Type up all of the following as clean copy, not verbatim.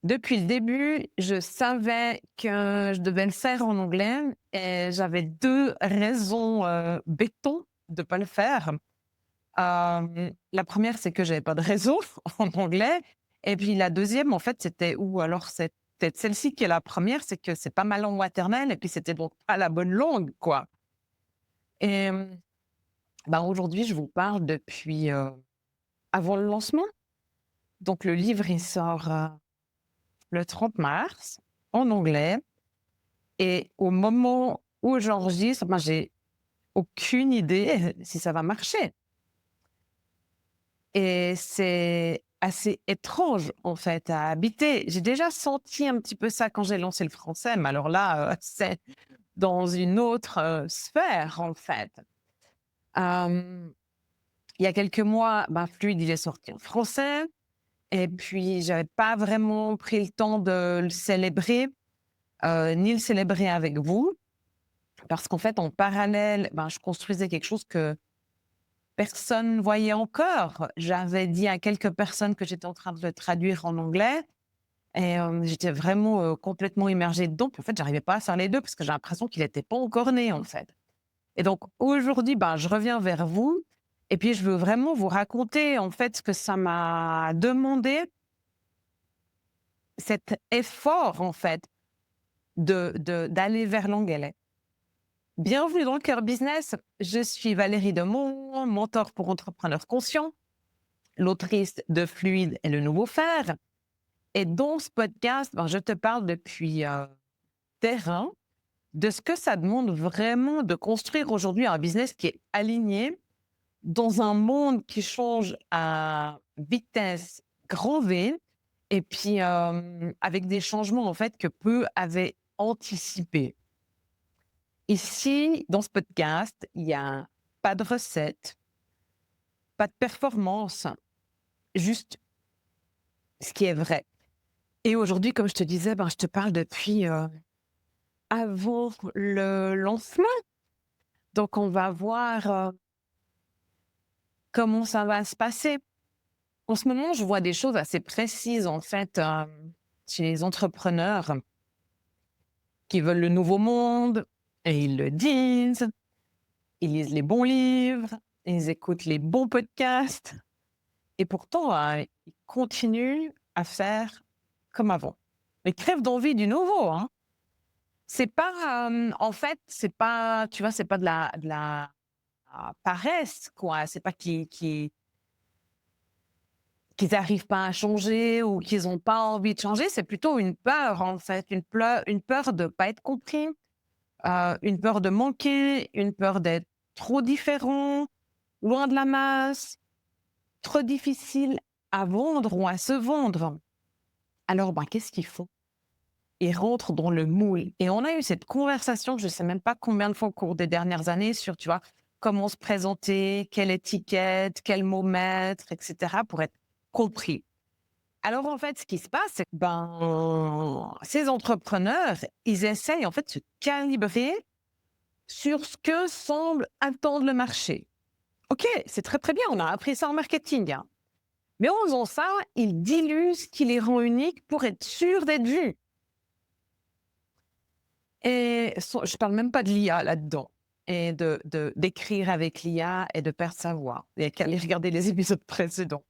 Depuis le début, je savais que je devais le faire en anglais et j'avais 2 raisons, béton de pas le faire. La première, c'est que j'avais pas de réseau en anglais et puis la deuxième, en fait, c'était ou alors c'est peut-être celle-ci qui est la première, c'est que c'est pas ma langue maternelle et puis c'était donc pas la bonne langue, quoi. Et aujourd'hui, je vous parle depuis, avant le lancement. Donc le livre, il sort, le 30 mars en anglais. Et au moment où j'enregistre, j'ai aucune idée si ça va marcher et c'est assez étrange, en fait, à habiter. J'ai déjà senti un petit peu ça quand j'ai lancé le français, mais alors là, c'est dans une autre, sphère, en fait. Hem, il y a quelques mois, Fluide, il est sorti en français et puis j'avais pas vraiment pris le temps de le célébrer, ni le célébrer avec vous. Parce qu'en fait, en parallèle, je construisais quelque chose que personne ne voyait encore. J'avais dit à quelques personnes que j'étais en train de le traduire en anglais et j'étais vraiment, complètement immergée dedans. Puis en fait, j'arrivais pas à faire les 2 parce que j'ai l'impression qu'il était pas encore né, en fait. Et donc aujourd'hui, je reviens vers vous et puis je veux vraiment vous raconter, en fait, ce que ça m'a demandé, cet effort, en fait, d'aller vers l'anglais. Bienvenue dans le Cœur Business. Je suis Valérie Demont, mentor pour entrepreneurs conscients, l'autrice de Fluide et le nouveau fer. Et dans ce podcast, je te parle depuis terrain de ce que ça demande vraiment de construire aujourd'hui un business qui est aligné dans un monde qui change à vitesse grand V et puis avec des changements en fait que peu avaient anticipés. Ici, dans ce podcast, il y a pas de recette, pas de performance, juste ce qui est vrai. Et aujourd'hui, comme je te disais, je te parle depuis, avant le lancement. Donc on va voir, comment ça va se passer. En ce moment, je vois des choses assez précises, en fait, chez les entrepreneurs qui veulent le nouveau monde et ils le disent, ils lisent les bons livres, ils écoutent les bons podcasts. Et pourtant, ils continuent à faire comme avant. Ils crèvent d'envie du nouveau, hein. C'est pas, en fait, c'est pas, tu vois, c'est pas de la paresse, quoi. C'est pas qu'ils arrivent pas à changer ou qu'ils ont pas envie de changer, c'est plutôt une peur, en fait, une peur de pas être compris, une peur de manquer, une peur d'être trop différent, loin de la masse, trop difficile à vendre ou à se vendre. Alors, qu'est-ce qu'ils font? Ils rentrent dans le moule et on a eu cette conversation, je sais même pas combien de fois au cours des dernières années sur, tu vois, comment se présenter, quelle étiquette, quel mot mettre et cetera pour être compris. Alors, en fait, ce qui se passe, c'est que, ces entrepreneurs, ils essayent, en fait, de se calibrer sur ce que semble attendre le marché. OK, c'est très, très bien, on a appris ça en marketing, hein. Mais en faisant ça, ils diluent ce qui les rend uniques pour être sûrs d'être vus. Et je parle même pas de l'IA là-dedans et d'écrire avec l'IA et de perdre sa voix. Il y a qu'à aller regarder les épisodes précédents.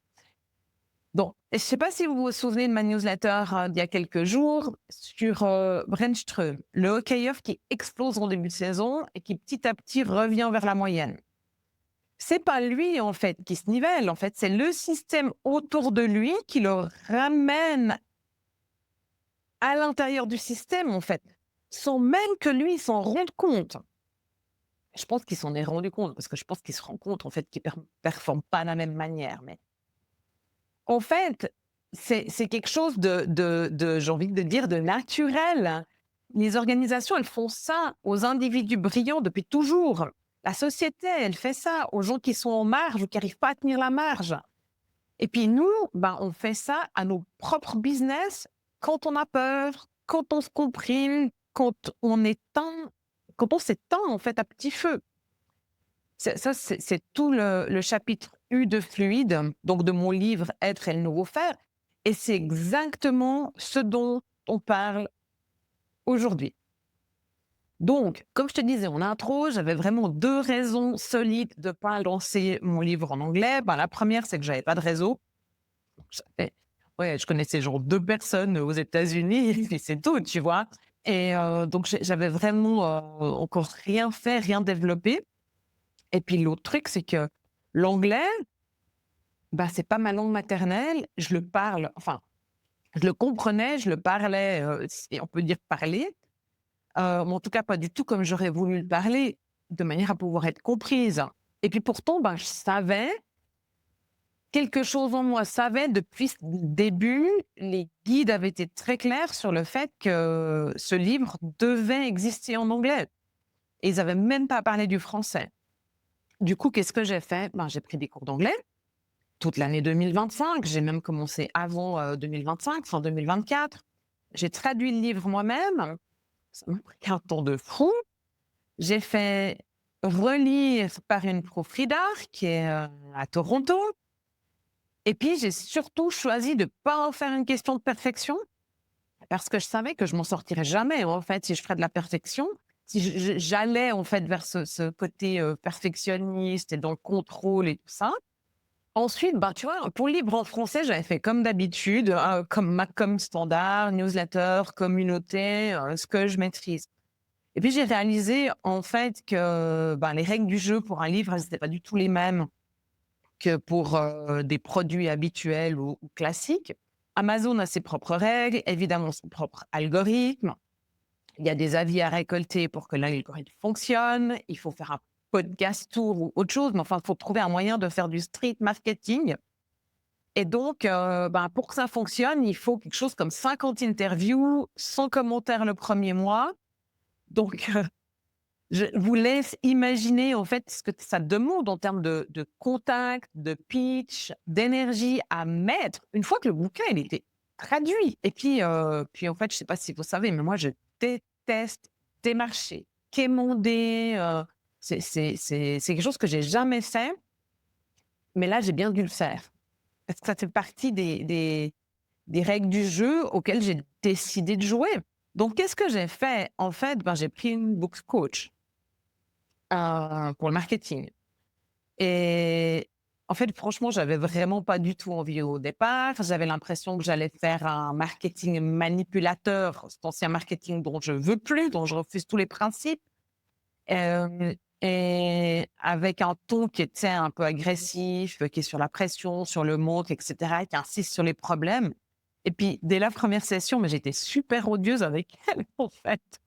Donc, je sais pas si vous vous souvenez de ma newsletter, d'il y a quelques jours sur, Brännström, le hockeyeur qui explose en début de saison et qui petit à petit revient vers la moyenne. C'est pas lui, en fait, qui se nivelle, en fait, c'est le système autour de lui qui le ramène à l'intérieur du système, en fait, sans même que lui s'en rende compte. Je pense qu'il s'en est rendu compte parce que je pense qu'il se rend compte, en fait, qu'il performe pas de la même manière, mais en fait, c'est quelque chose de j'ai envie de dire, de naturel. Les organisations, elles font ça aux individus brillants depuis toujours. La société, elle fait ça aux gens qui sont en marge ou qui arrivent pas à tenir la marge. Et puis nous, on fait ça à nos propres business quand on a peur, quand on se comprime, quand on s'éteint, en fait, à petit feu. C'est tout le chapitre U de Fluide, donc de mon livre Être et le nouveau faire. et c'est exactement ce dont on parle aujourd'hui. Donc, comme je te disais en intro, j'avais vraiment 2 raisons solides de pas lancer mon livre en anglais. Ben, la première, c'est que j'avais pas de réseau. J'avais ouais, je connaissais genre 2 personnes aux États-Unis et puis c'est tout, tu vois? Et donc j'avais vraiment, encore rien fait, rien développé. Et puis l'autre truc, c'est que l'anglais, bah, c'est pas ma langue maternelle. Je le parle, enfin, je le comprenais, je le parlais, si on peut dire parler, mais en tout cas pas du tout comme j'aurais voulu le parler, de manière à pouvoir être comprise. Et puis pourtant, ben, je savais quelque chose en moi savait depuis le début, les guides avaient été très clairs sur le fait que ce livre devait exister en anglais et ils avaient même pas parlé du français. Du coup, qu'est-ce que j'ai fait? Ben, j'ai pris des cours d'anglais toute l'année 2025. J'ai même commencé avant, 2025, fin 2024. J'ai traduit le livre moi-même. Ça m'a pris un temps de fou. J'ai fait relire par une proofreader qui est, à Toronto. Et puis, j'ai surtout choisi de pas en faire une question de perfection, parce que je savais que je m'en sortirais jamais, en fait, si je ferais de la perfection. Si j'allais, en fait, vers ce côté, perfectionniste et dans le contrôle et tout ça. Ensuite, ben, tu vois, pour le livre en français, j'avais fait comme d'habitude, comme standard, newsletter, communauté, ce que je maîtrise. Et puis j'ai réalisé, en fait, que, ben, les règles du jeu pour un livre, elles étaient pas du tout les mêmes que pour, des produits habituels ou classiques. Amazon a ses propres règles, évidemment son propre algorithme. Il y a des avis à récolter pour que l'algorithme fonctionne. Il faut faire un podcast tour ou autre chose, mais enfin, il faut trouver un moyen de faire du street marketing. Et donc, ben, pour que ça fonctionne, il faut quelque chose comme 50 interviews, 100 commentaires le premier mois. Donc, je vous laisse imaginer, en fait, ce que ça demande en termes de contact, de pitch, d'énergie à mettre une fois que le bouquin, il était traduit. Et puis en fait, je sais pas si vous savez, mais moi, je déteste démarcher, quémander, c'est quelque chose que j'ai jamais fait, mais là, j'ai bien dû le faire. Parce que ça fait partie des règles du jeu auxquelles j'ai décidé de jouer. Donc qu'est-ce que j'ai fait? En fait, ben, j'ai pris une book coach. Pour le marketing et en fait, franchement, j'avais vraiment pas du tout envie au départ. J'avais l'impression que j'allais faire un marketing manipulateur, cet ancien marketing dont je veux plus, dont je refuse tous les principes, hem et avec un ton qui était un peu agressif, qui est sur la pression, sur le manque et cetera, qui insiste sur les problèmes et puis dès la première session, mais j'étais super odieuse avec elle, en fait.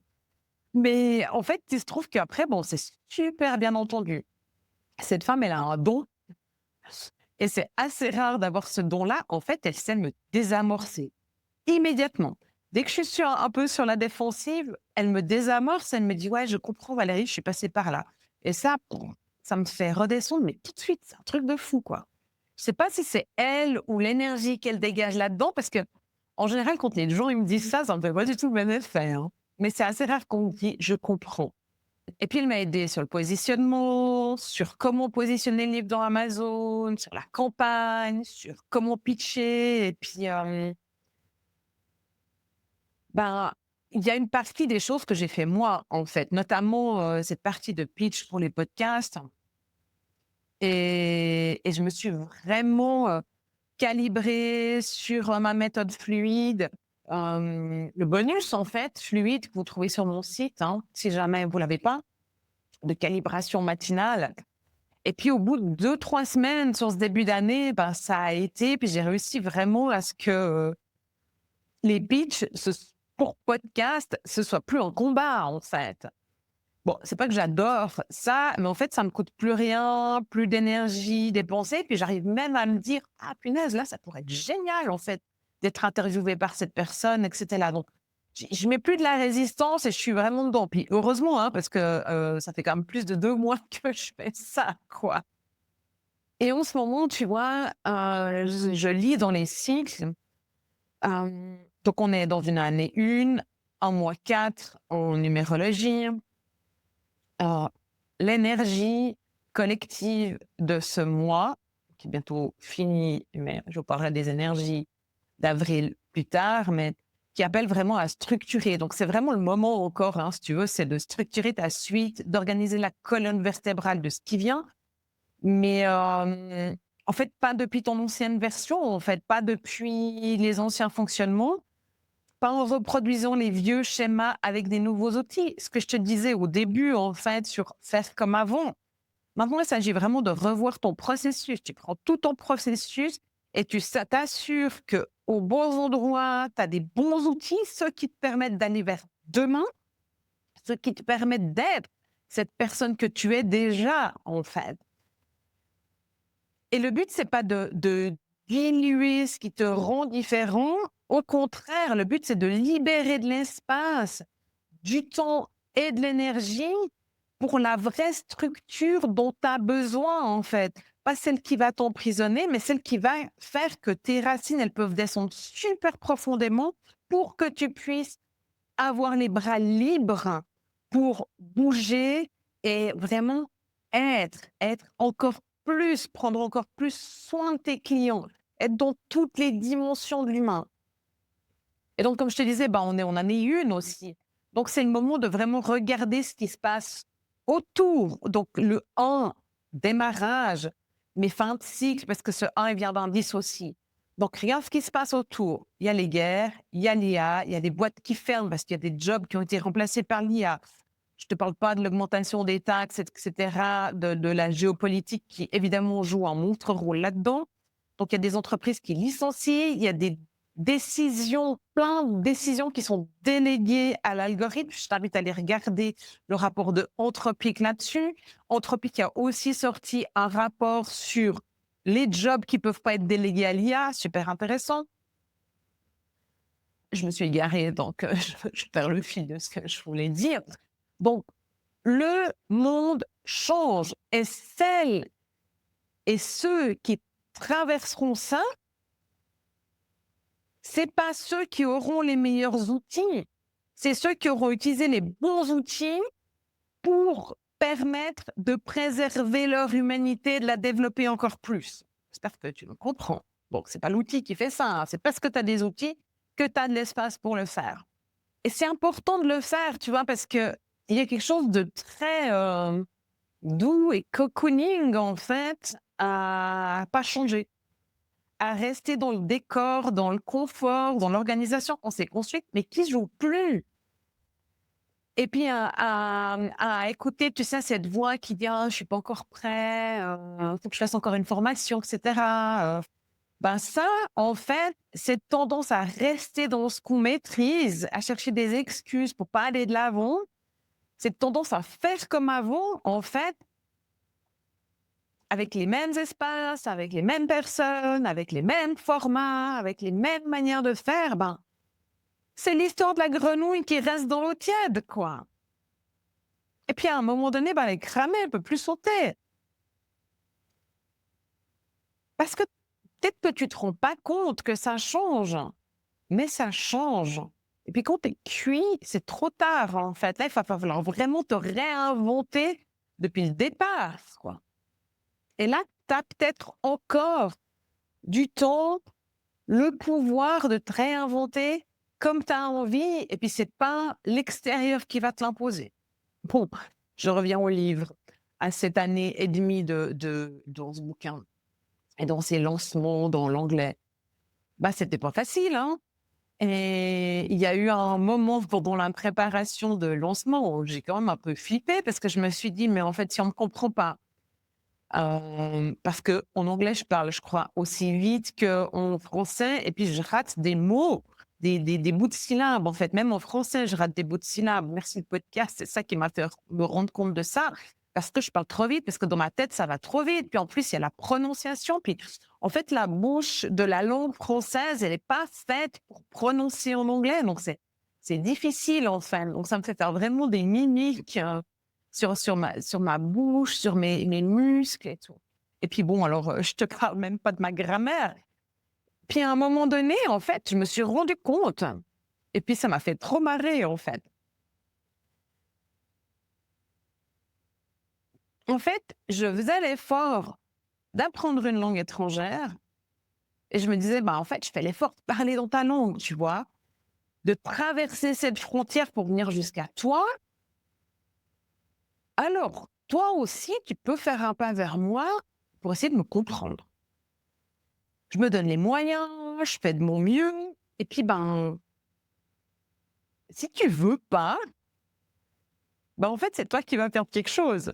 Mais en fait, il se trouve qu'après, bon, c'est super bien entendu. Cette femme, elle a un don et c'est assez rare d'avoir ce don-là. En fait, elle sait me désamorcer immédiatement. Dès que je suis un peu sur la défensive, elle me désamorce, elle me dit: «Ouais, je comprends Valérie, je suis passée par là» et ça me fait redescendre, mais tout de suite, c'est un truc de fou, quoi. Je sais pas si c'est elle ou l'énergie qu'elle dégage là-dedans parce que en général, quand les gens ils me disent ça, ça me fait pas du tout le même effet, hein. Mais c'est assez rare qu'on me dit: «Je comprends». Et puis, elle m'a aidée sur le positionnement, sur comment positionner le livre dans Amazon, sur la campagne, sur comment pitcher. Et puis, ben, il y a une partie des choses que j'ai fait moi, en fait, notamment cette partie de pitch pour les podcasts. Et je me suis vraiment calibrée sur ma méthode fluide. Le bonus, en fait, fluide, que vous trouvez sur mon site, hein, si jamais vous ne l'avez pas, de calibration matinale. Et puis au bout de 2-3 semaines sur ce début d'année, ben, ça a été puis j'ai réussi vraiment à ce que, les pitchs pour podcast, ce soit plus un combat, en fait. Bon, c'est pas que j'adore ça, mais en fait, ça me coûte plus rien, plus d'énergie dépensée, puis j'arrive même à me dire: «Ah punaise, là, ça pourrait être génial, en fait, d'être interviewée par cette personne» et cetera. Donc je mets plus de la résistance et je suis vraiment dedans. Puis heureusement, hein, parce que, ça fait quand même plus de 2 mois que je fais ça, quoi. Et en ce moment, tu vois, je lis dans les cycles, donc on est dans une année 1, en mois 4 en numérologie. Heu, L'énergie collective de ce mois, qui est bientôt fini, mais je vous parlerai des énergies d'avril plus tard, mais qui appelle vraiment à structurer. Donc, c'est vraiment le moment encore, hein, si tu veux, c'est de structurer ta suite, d'organiser la colonne vertébrale de ce qui vient. Mais en fait, pas depuis ton ancienne version, en fait, pas depuis les anciens fonctionnements, pas en reproduisant les vieux schémas avec des nouveaux outils. Ce que je te disais au début, en fait, sur faire comme avant. Maintenant, il s'agit vraiment de revoir ton processus. Tu prends tout ton processus et tu t'assures que aux bons endroits, tu as des bons outils, ceux qui te permettent d'aller vers demain, ceux qui te permettent d'être cette personne que tu es déjà, en fait. Et le but, c'est pas de diluer ce qui te rend différent. Au contraire, le but, c'est de libérer de l'espace, du temps et de l'énergie pour la vraie structure dont tu as besoin, en fait. Pas celle qui va t'emprisonner, mais celle qui va faire que tes racines, elles peuvent descendre super profondément pour que tu puisses avoir les bras libres pour bouger et vraiment être encore plus, prendre encore plus soin de tes clients, être dans toutes les dimensions de l'humain. Et donc, comme je te disais, bah, on en est une aussi. Donc, c'est le moment de vraiment regarder ce qui se passe autour. Donc, le 1, démarrage, mais fin de cycle, parce que ce 1, il vient d'un 10 aussi. Donc, regarde ce qui se passe autour. Il y a les guerres, il y a l'IA, il y a des boîtes qui ferment parce qu'il y a des jobs qui ont été remplacés par l'IA. Je ne te parle pas de l'augmentation des taxes, etc., de la géopolitique qui, évidemment, joue un montre rôle là-dedans. Donc, il y a des entreprises qui licencient, il y a des décisions, plein de décisions qui sont déléguées à l'algorithme. Je t'invite à aller regarder le rapport de Anthropic là-dessus. Anthropic a aussi sorti un rapport sur les jobs qui ne peuvent pas être délégués à l'IA, super intéressant. Je me suis égarée, donc je perds le fil de ce que je voulais dire. Donc, le monde change et celles et ceux qui traverseront ça, c'est pas ceux qui auront les meilleurs outils, c'est ceux qui auront utilisé les bons outils pour permettre de préserver leur humanité, de la développer encore plus. J'espère que tu me comprends. Donc, c'est pas l'outil qui fait ça, hein. C'est parce que tu as des outils que tu as de l'espace pour le faire. Et c'est important de le faire, tu vois, parce qu'il y a quelque chose de très doux et cocooning, en fait, à pas changer, à rester dans le décor, dans le confort, dans l'organisation qu'on s'est construite, mais qui joue plus. Et puis à écouter, tu sais, cette voix qui dit: «Ah, je suis pas encore prêt, faut que je fasse encore une formation», et cetera. Ben ça, en fait, cette tendance à rester dans ce qu'on maîtrise, à chercher des excuses pour pas aller de l'avant, cette tendance à faire comme avant, en fait, avec les mêmes espaces, avec les mêmes personnes, avec les mêmes formats, avec les mêmes manières de faire, ben, c'est l'histoire de la grenouille qui reste dans l'eau tiède, quoi. Et puis à un moment donné, ben, elle est cramée, elle peut plus sauter. Parce que peut-être que tu te rends pas compte que ça change, mais ça change. Et puis quand tu es cuit, c'est trop tard, en fait. Là, il va falloir vraiment te réinventer depuis le départ, quoi. Et là, tu as peut-être encore du temps, le pouvoir de te réinventer comme tu as envie, et puis c'est pas l'extérieur qui va te l'imposer. Bon, je reviens au livre, à cette année et demie dans ce bouquin et dans ses lancements dans l'anglais. Bah, c'était pas facile, hein. Et il y a eu un moment pendant la préparation de lancement où j'ai quand même un peu flippé parce que je me suis dit: «Mais en fait, si on me comprend pas». Parce qu'en anglais, je parle, je crois, aussi vite qu'en français et puis je rate des mots, des bouts de syllabes, en fait. Même en français, je rate des bouts de syllabes. Merci le podcast, c'est ça qui m'a fait me rendre compte de ça, parce que je parle trop vite, parce que dans ma tête, ça va trop vite. Puis en plus, il y a la prononciation. Puis en fait, la bouche de la langue française, elle n'est pas faite pour prononcer en anglais. Donc c'est difficile, enfin. Donc ça me fait faire vraiment des mimiques, sur ma bouche, sur mes muscles et tout. Et puis bon, alors, je te parle même pas de ma grammaire. Puis à un moment donné, en fait, je me suis rendu compte et puis ça m'a fait trop marrer, en fait. En fait, je faisais l'effort d'apprendre une langue étrangère Et je me disais: «Bah, en fait, je fais l'effort de parler dans ta langue», tu vois? De traverser cette frontière pour venir jusqu'à toi. Alors, toi aussi, tu peux faire un pas vers moi pour essayer de me comprendre. Je me donne les moyens, je fais de mon mieux et puis, ben, si tu veux pas, ben, en fait, c'est toi qui vas perdre quelque chose.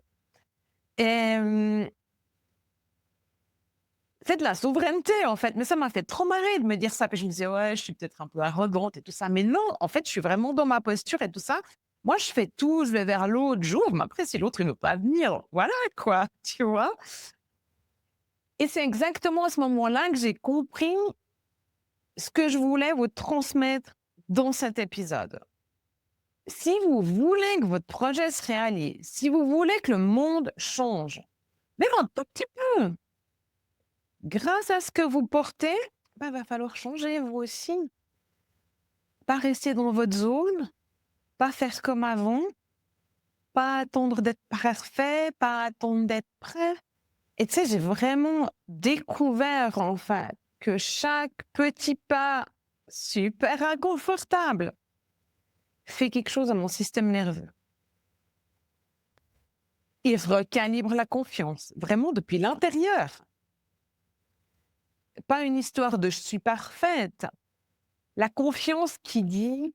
Et c'est de la souveraineté, en fait, mais ça m'a fait trop marrer de me dire ça. Puis je me disais: «Ouais, je suis peut-être un peu arrogante et tout ça», mais non, en fait, je suis vraiment dans ma posture et tout ça. Moi, je fais tout, je vais vers l'autre, j'ouvre, mais après si l'autre, il veut pas venir, voilà quoi, tu vois? Et c'est exactement à ce moment-là que j'ai compris ce que je voulais vous transmettre dans cet épisode. Si vous voulez que votre projet se réalise, si vous voulez que le monde change, même un tout petit peu, grâce à ce que vous portez, bah, va falloir changer vous aussi. Pas rester dans votre zone, pas faire comme avant, pas attendre d'être parfait, pas attendre d'être prêt. Et tu sais, j'ai vraiment découvert en fait que chaque petit pas super inconfortable fait quelque chose à mon système nerveux. Il recalibre la confiance, vraiment depuis l'intérieur. Pas une histoire de je suis parfaite. La confiance qui dit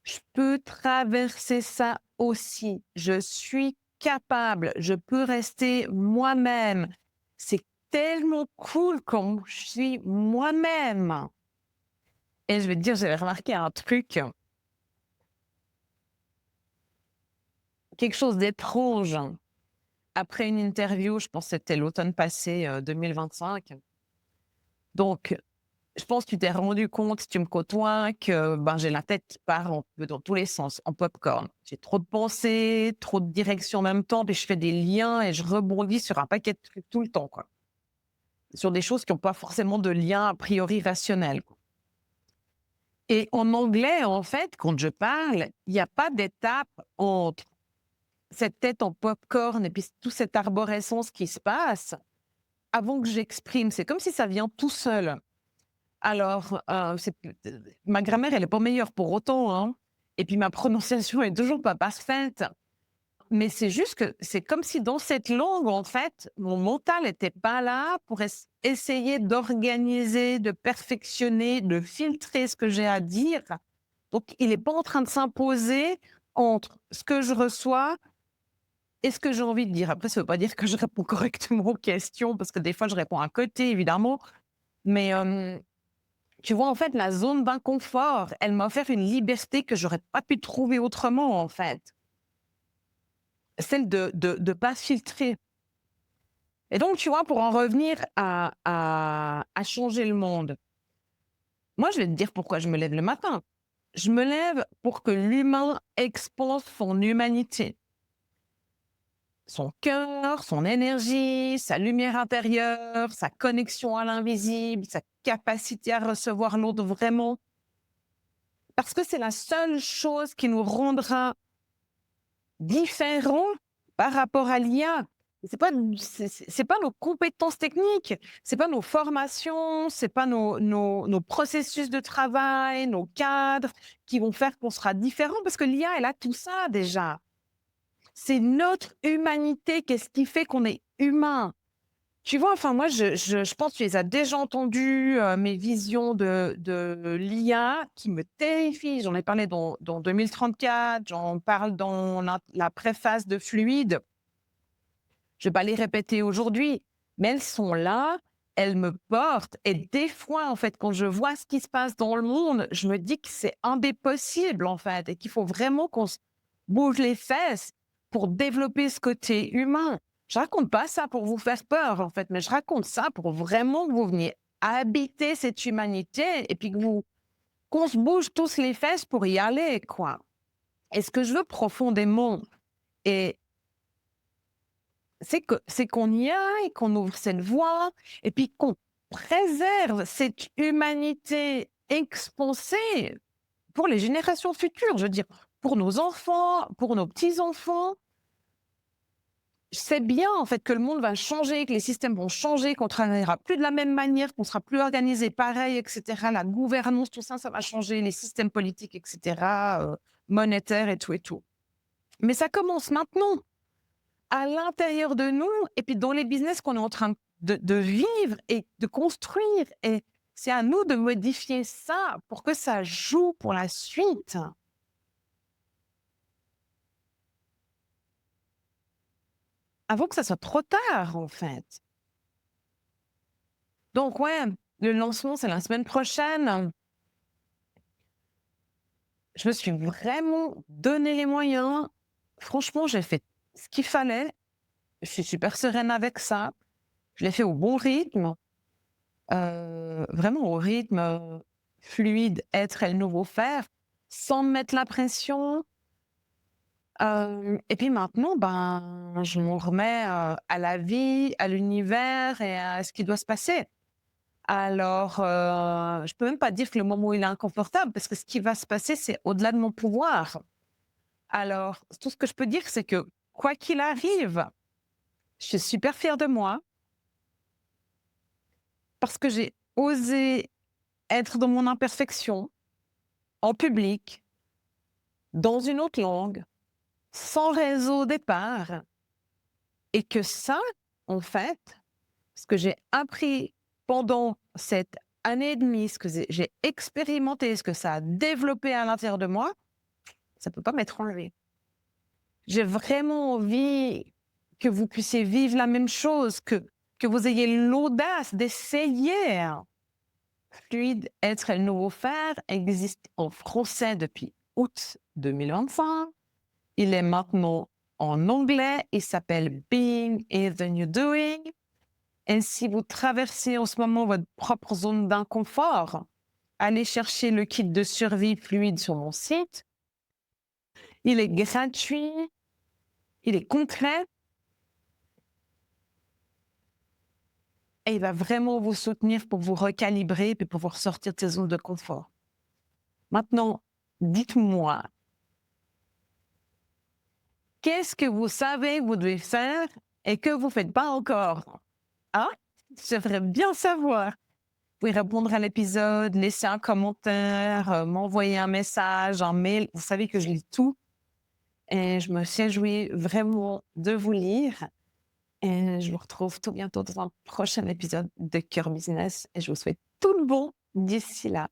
je peux traverser ça aussi. Je suis capable. Je peux rester moi-même. C'est tellement cool quand je suis moi-même. Et je vais te dire, j'avais remarqué un truc, quelque chose d'étrange. Après une interview, je pense que c'était l'automne passé, 2025. Donc, je pense que tu t'es rendu compte, si tu me côtoies, que ben, j'ai la tête qui part un peu dans tous les sens, en popcorn. J'ai trop de pensées, trop de directions en même temps, puis je fais des liens et je rebondis sur un paquet de trucs tout le temps, quoi. Sur des choses qui n'ont pas forcément de lien a priori rationnel, quoi. Et en anglais, en fait, quand je parle, il n'y a pas d'étape entre cette tête en popcorn et puis toute cette arborescence qui se passe avant que j'exprime. C'est comme si ça vient tout seul. Alors, ma grammaire, elle est pas meilleure pour autant, hein, et puis ma prononciation est toujours pas parfaite. Mais c'est juste que c'est comme si dans cette langue, en fait, mon mental était pas là pour essayer d'organiser, de perfectionner, de filtrer ce que j'ai à dire. Donc il est pas en train de s'imposer entre ce que je reçois et ce que j'ai envie de dire. Après, ça veut pas dire que je réponds correctement aux questions parce que des fois je réponds à côté évidemment, mais tu vois, en fait, la zone d'inconfort, elle m'a offert une liberté que j'aurais pas pu trouver autrement, en fait. Celle de pas filtrer. Et donc, tu vois, pour en revenir à changer le monde, moi, je vais te dire pourquoi je me lève le matin. Je me lève pour que l'humain expose son humanité, son cœur, son énergie, sa lumière intérieure, sa connexion à l'invisible, sa capacité à recevoir l'autre vraiment. Parce que c'est la seule chose qui nous rendra différents par rapport à l'IA. C'est pas nos compétences techniques, c'est pas nos formations, c'est pas nos processus de travail, nos cadres qui vont faire qu'on sera différent parce que l'IA, elle a tout ça déjà. C'est notre humanité, qu'est-ce qui fait qu'on est humain? Tu vois? Enfin moi je pense que tu les as déjà entendues, mes visions de l'IA qui me terrifient. J'en ai parlé dans 2034, j'en parle dans la préface de Fluide. Je vais pas les répéter aujourd'hui, mais elles sont là, elles me portent et des fois, en fait, quand je vois ce qui se passe dans le monde, je me dis que c'est un des possibles, en fait, et qu'il faut vraiment qu'on se bouge les fesses pour développer ce côté humain. Je raconte pas ça pour vous faire peur, en fait, mais je raconte ça pour vraiment que vous veniez habiter cette humanité et puis qu'on se bouge tous les fesses pour y aller, quoi. Et ce que je veux profondément et c'est qu'on y aille, qu'on ouvre cette voie et puis qu'on préserve cette humanité expansée pour les générations futures. Je veux dire, pour nos enfants, pour nos petits-enfants. je sais bien, en fait, que le monde va changer, que les systèmes vont changer, qu'on travaillera plus de la même manière, qu'on sera plus organisé pareil, et cetera. La gouvernance, tout ça, ça va changer, les systèmes politiques, et cetera, monétaires et tout et tout. Mais ça commence maintenant, à l'intérieur de nous et puis dans les business qu'on est en train de vivre et de construire et c'est à nous de modifier ça pour que ça joue pour la suite. Avant que ça soit trop tard, en fait. Donc ouais, le lancement, c'est la semaine prochaine. Je me suis vraiment donné les moyens. Franchement, j'ai fait ce qu'il fallait. Je suis super sereine avec ça. Je l'ai fait au bon rythme, vraiment au rythme, fluide, être et le nouveau faire, sans me mettre la pression. Et puis maintenant, ben, je m'en remets, à la vie, à l'univers et à ce qui doit se passer. Alors, je peux même pas dire que le moment où il est inconfortable parce que ce qui va se passer, c'est au-delà de mon pouvoir. Alors, tout ce que je peux dire, c'est que quoi qu'il arrive, je suis super fière de moi parce que j'ai osé être dans mon imperfection, en public, dans une autre langue, sans réseau au départ et que ça, en fait, ce que j'ai appris pendant cette année et demie, ce que j'ai expérimenté, ce que ça a développé à l'intérieur de moi, ça peut pas m'être enlevé. J'ai vraiment envie que vous puissiez vivre la même chose, que vous ayez l'audace d'essayer. Fluide, être et le nouveau faire existe en français depuis août 2025. Il est maintenant en anglais. Il s'appelle Being is the New Doing. Et si vous traversez en ce moment votre propre zone d'inconfort, allez chercher le kit de survie fluide sur mon site. Il est gratuit, il est concret et il va vraiment vous soutenir pour vous recalibrer et pour vous ressortir de ces zones de confort. Maintenant, dites-moi, qu'est-ce que vous savez que vous devez faire et que vous ne faites pas encore? Ah, j'aimerais bien savoir. Vous pouvez répondre à l'épisode, laisser un commentaire, m'envoyer un message, un mail. Vous savez que je lis tout et je me réjouis vraiment de vous lire. Et je vous retrouve tout bientôt dans un prochain épisode de Cœur Business et je vous souhaite tout le bon d'ici là.